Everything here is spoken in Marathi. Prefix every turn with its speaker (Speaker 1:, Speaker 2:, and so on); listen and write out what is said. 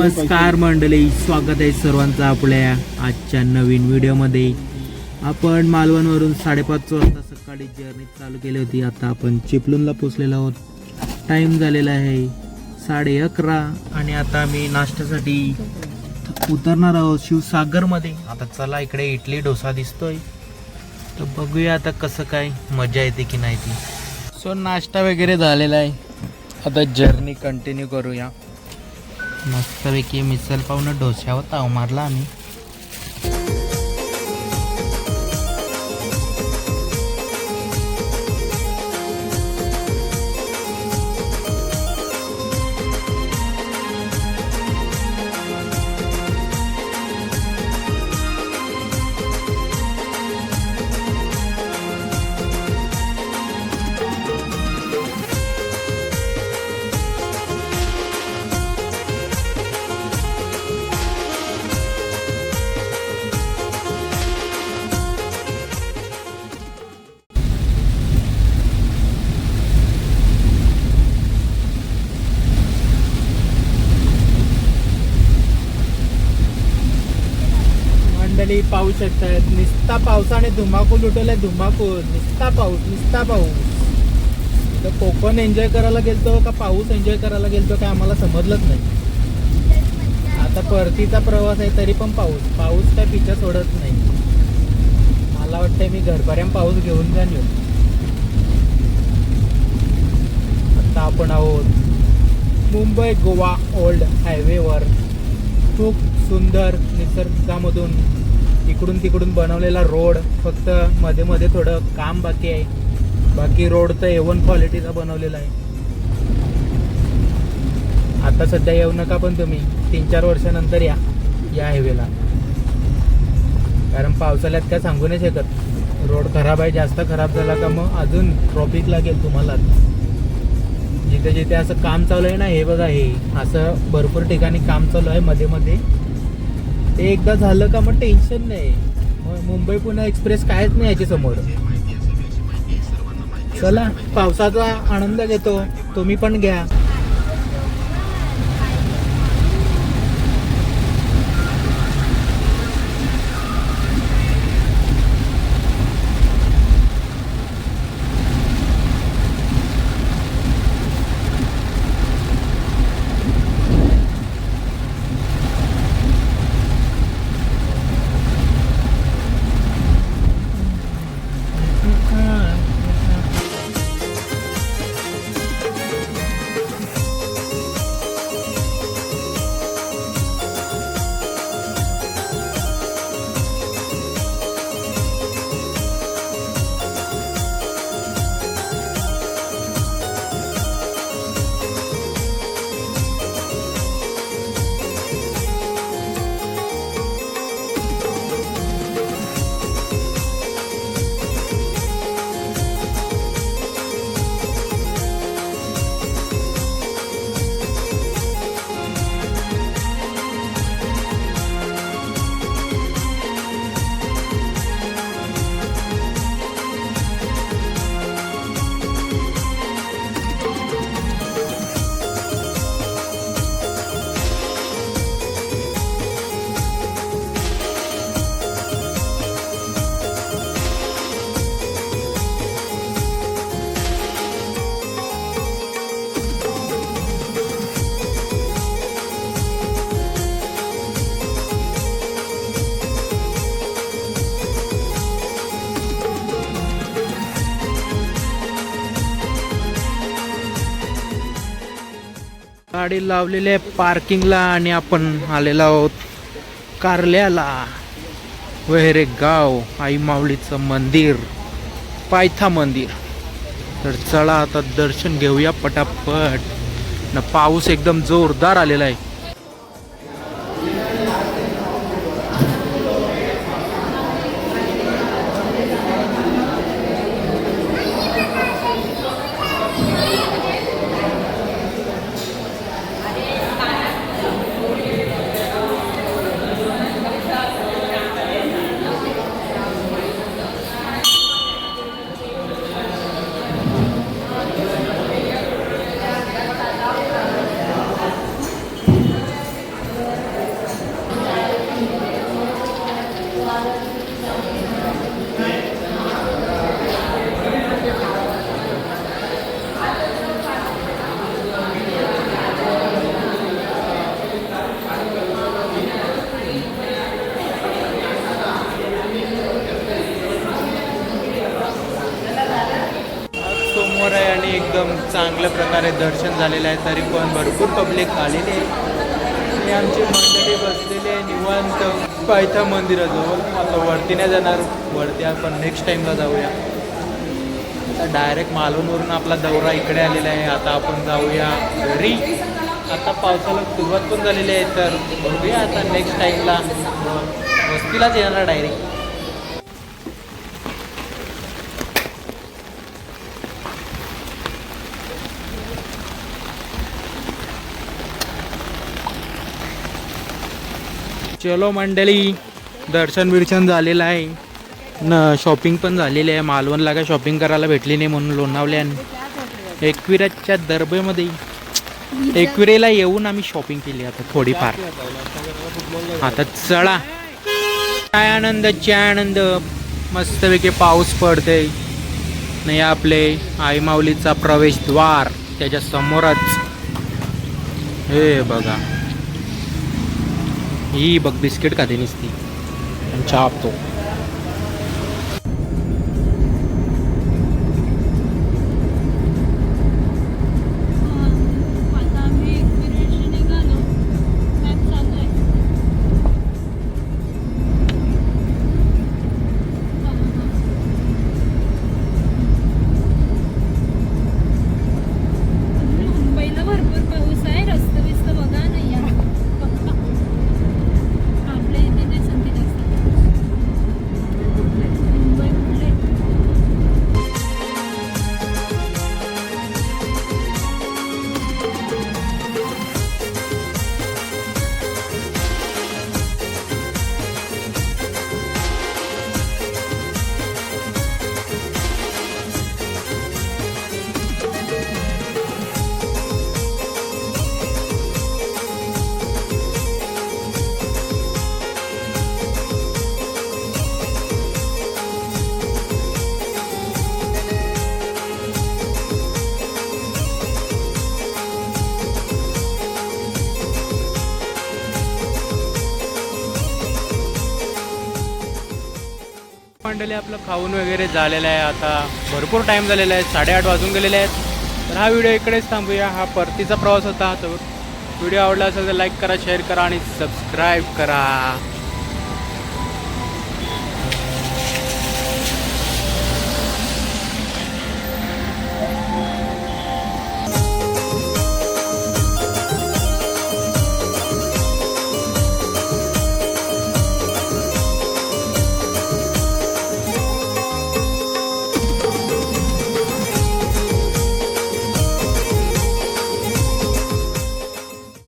Speaker 1: नमस्कार मंडळी, स्वागत आहे सर्वांचं आपल्या आजच्या नवीन व्हिडिओमध्ये. आपण मालवणवरून 5:30 वाजता सकाळी जर्नी चालू केली होती. आता आपण चिपळूणला पोचलेलो आहोत. टाईम झालेला आहे 11:30 आणि आता आम्ही नाश्त्यासाठी उतरणार आहोत शिवसागरमध्ये. आता चला, इकडे इडली डोसा दिसतोय, तर बघूया आता कसं काय मजा येते की नाही ती. सो नाश्ता वगैरे झालेला आहे, आता जर्नी कंटिन्यू करूया. मस्तपैकी मिसल पावनं डोस्यावर ताव मारला आम्ही. मंडळी पाहू शकतात, निस्ता पावसाने धुमाकूळ उठवलाय. धुमाकूळ, निस्ता पाऊस, निस्ता पाऊस. तर कोकण एन्जॉय करायला गेलतो का पाऊस एन्जॉय करायला गेलतो काय आम्हाला समजलंच नाही. आता परतीचा प्रवास आहे तरी पण पाऊस काय पिछा सोडत नाही. मला वाटतंय मी घरपर्यंत पाऊस घेऊन जाण येऊ. आता आपण आहोत मुंबई गोवा ओल्ड हायवेवर. खूप सुंदर निसर्गामधून इकडून तिकडून बनवलेला रोड. फक्त मध्ये मध्ये थोडं काम बाकी आहे. बाकी रोड तर A1 क्वालिटीचा बनवलेला आहे. आता सध्या येऊ नका, पण तुम्ही 3-4 वर्षानंतर या हायवेला, कारण पावसाळ्यात काय सांगू नाही शकत. रोड खराब आहे, जास्त खराब झाला का मग अजून ट्रॉफिक लागेल तुम्हाला. जिथे जिथे असं काम चालू आहे ना, हे बघा, हे असं भरपूर ठिकाणी काम चालू आहे मध्ये मध्ये. ते एकदा झालं का मग टेन्शन नाही. मुंबई पुणे एक्सप्रेस कायच नाही याच्या समोर. चला, पावसाचा आनंद घेतो, तुम्ही पण घ्या. गाडी लावलेली आहे पार्किंगला आणि आपण आलेलो आहोत कारल्याला. वहेरे गाव, आई माऊलीचं मंदिर, पायथा मंदिर. तर चला आता दर्शन घेऊया पटापट. न पाऊस एकदम जोरदार आलेला आहे. सोमवार आहे आणि एकदम चांगल्या प्रकारे दर्शन झालेलं आहे. तरी पण भरपूर पब्लिक आलेली आहे आणि आमची मंडळी बसलेली आहे निवांत पायथा मंदिराजवळ. आता वरती नाही जाणार, वरती आपण नेक्स्ट टाईमला जाऊया. आता डायरेक्ट मालवणवरून आपला दौरा इकडे आलेला आहे. आता आपण जाऊया घरी. आता पावसाला सुरुवात पण झालेली आहे, तर बघूया आता नेक्स्ट टाईमला वस्तीलाच येणार डायरेक्ट. चलो मंडळी, दर्शन बिर्शन झालेलं आहे न, शॉपिंग पण झालेली आहे. मालवणला काय शॉपिंग करायला भेटली नाही म्हणून लोणावल्याने एकविराच्या दरबेमध्ये एकविरेला येऊन आम्ही शॉपिंग केली आता थोडीफार. आता चला, काय आनंद काय आनंद. मस्तपैकी पाऊस पडते नाही. आपले आई माऊलीचा प्रवेशद्वार त्याच्या समोरच हे बघा. ही बघ बिस्किट खाते नुसती छापतो. मंडळी आपलं खाऊन वगैरे झालेलं आहे. आता भरपूर टाईम झालेला आहे, 8:30 वाजून गेलेले आहेत. तर हा व्हिडिओ इकडेच थांबूया. हा परतीचा प्रवास होता. तर व्हिडिओ आवडला असेल तर लाईक करा, शेअर करा आणि सबस्क्राईब करा.